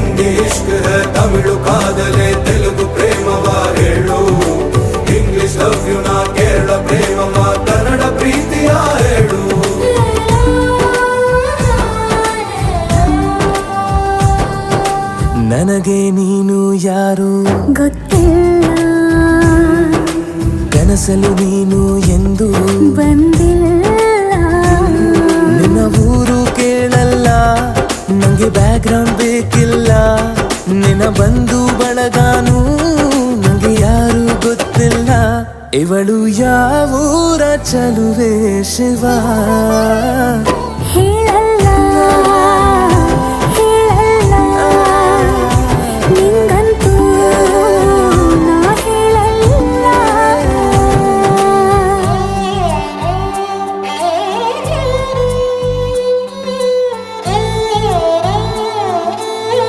ಹಿಂದಿ ಇಷ್ಕ್ high Tamil ಕಾದಲೆ Telugu ಪ್ರೇಮವ ಹೇಳು English love you ನಾ ಕೇರಳ ಪ್ರೇಮವ ಕನ್ನಡ ಪ್ರೀತಿಯ ಹೇಳು ನನಗೆ ನೀನು ಯಾರು ಗೊತ್ತಿಲ್ಲ ಕನಸಲು ನೀನು ಎಂದು ಬಂದಿಲ್ಲ ನಿನ್ನ ಊರು ಕೇಳಲ್ಲ ನಂಗೆ ಬ್ಯಾಕ್ ಗ್ರೌಂಡ್ ಬೇಕಿಲ್ಲ ನಿನ್ನ ಬಂಧು ಬಳಗಾನು ನಂಗೆ ಯಾರು ಗೊತ್ತಿಲ್ಲ ಇವಳು ಯಾವೂರ ಚಲುವೆ ಶಿವ ಹೇಳಲ್ಲ